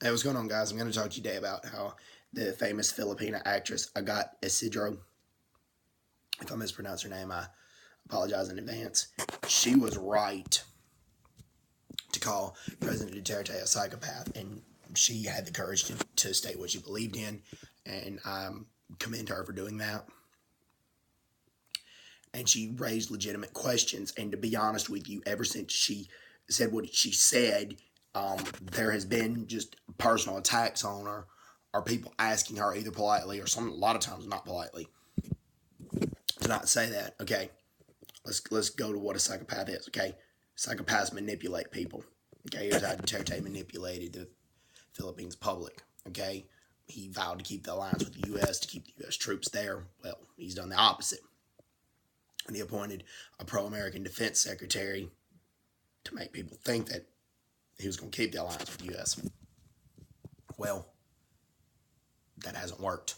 Hey, what's going on, guys? I'm going to talk to you today about how the famous Filipina actress Agot Isidro, if I mispronounce her name, I apologize in advance. She was right to call President Duterte a psychopath, and she had the courage to state what she believed in, and I commend her for doing that. And she raised legitimate questions, and to be honest with you, ever since she said what she said, there has been just personal attacks on her, or people asking her either politely or a lot of times not politely to not say that. Okay, let's go to what a psychopath is. Okay, psychopaths manipulate people. Okay, here's how Duterte manipulated the Philippines public. Okay, he vowed to keep the alliance with the U.S., to keep the U.S. troops there. Well, he's done the opposite. And he appointed a pro-American defense secretary to make people think that he was going to keep the alliance with the U.S. Well, that hasn't worked.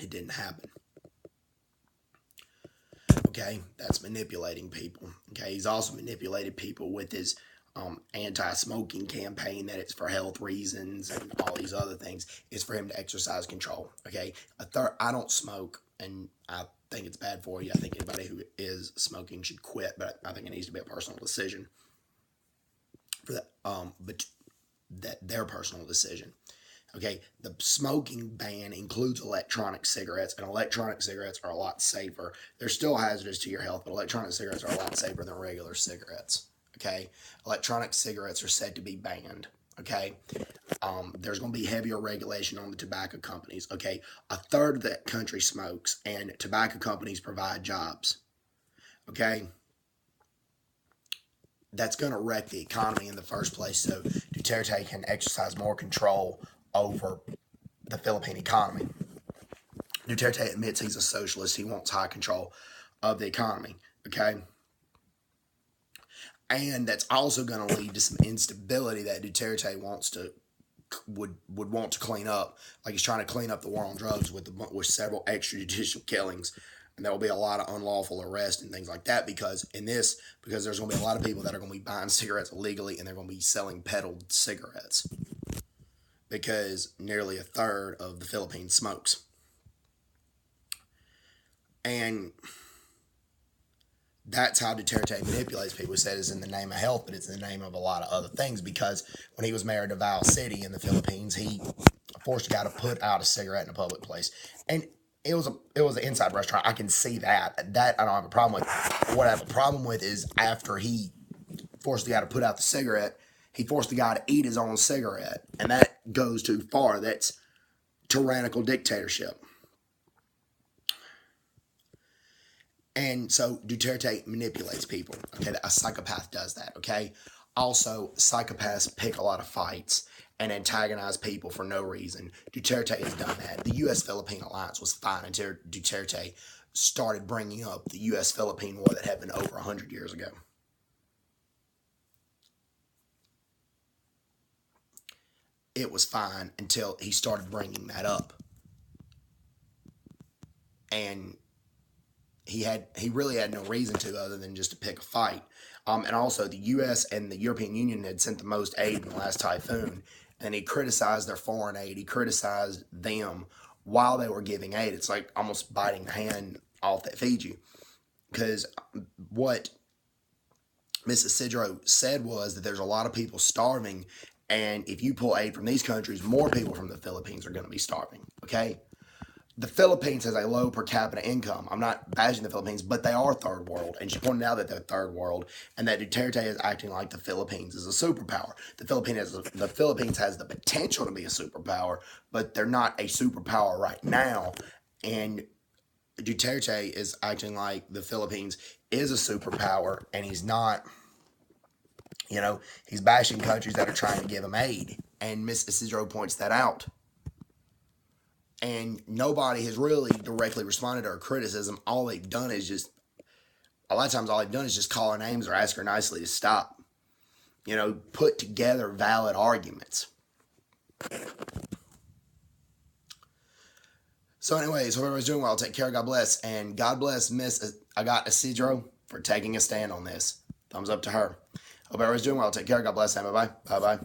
It didn't happen. Okay, that's manipulating people. Okay, he's also manipulated people with his anti-smoking campaign, that it's for health reasons and all these other things. It's for him to exercise control. Okay, I don't smoke, and I think it's bad for you. I think anybody who is smoking should quit, but I think it needs to be a personal decision for that. But their personal decision. Okay, the smoking ban includes electronic cigarettes, and electronic cigarettes are a lot safer. They're still hazardous to your health, but electronic cigarettes are a lot safer than regular cigarettes. Okay, electronic cigarettes are said to be banned. Okay, there's going to be heavier regulation on the tobacco companies. Okay, a third of the country smokes, and tobacco companies provide jobs. Okay, that's going to wreck the economy in the first place, so Duterte can exercise more control over the Philippine economy. Duterte admits he's a socialist. He wants high control of the economy. Okay, and that's also going to lead to some instability that Duterte would want to clean up. Like, he's trying to clean up the war on drugs with several extrajudicial killings, and there will be a lot of unlawful arrests and things like that because there's going to be a lot of people that are going to be buying cigarettes illegally, and they're going to be selling peddled cigarettes because nearly a third of the Philippines smokes. And that's how Duterte manipulates people. He said it's in the name of health, but it's in the name of a lot of other things, because when he was mayor of Davao City in the Philippines, he forced a guy to put out a cigarette in a public place. And it was an inside restaurant. I can see that. That I don't have a problem with. What I have a problem with is after he forced the guy to put out the cigarette, he forced the guy to eat his own cigarette. And that goes too far. That's tyrannical dictatorship. And so Duterte manipulates people. Okay, a psychopath does that. Okay, also psychopaths pick a lot of fights and antagonize people for no reason. Duterte has done that. The U.S.-Philippine alliance was fine until Duterte started bringing up the U.S.-Philippine war that happened over 100 years ago. It was fine until he started bringing that up. And he really had no reason to, other than just to pick a fight. And also, the U.S. and the European Union had sent the most aid in the last typhoon, and he criticized their foreign aid. He criticized them while they were giving aid. It's like almost biting the hand off that feeds you. Because what Ms. Isidro said was that there's a lot of people starving, and if you pull aid from these countries, more people from the Philippines are going to be starving. Okay? The Philippines has a low per capita income. I'm not bashing the Philippines, but they are third world. And she pointed out that they're third world, and that Duterte is acting like the Philippines is a superpower. The Philippines has the potential to be a superpower, but they're not a superpower right now. And Duterte is acting like the Philippines is a superpower, and he's not. You know, he's bashing countries that are trying to give him aid. And Ms. Isidro points that out. And nobody has really directly responded to her criticism. A lot of times all they've done is just call her names or ask her nicely to stop. You know, put together valid arguments. So anyways, hope everyone's doing well. Take care. God bless. And God bless Miss Agot Isidro for taking a stand on this. Thumbs up to her. Hope everyone's doing well. Take care. God bless. And bye-bye. Bye-bye.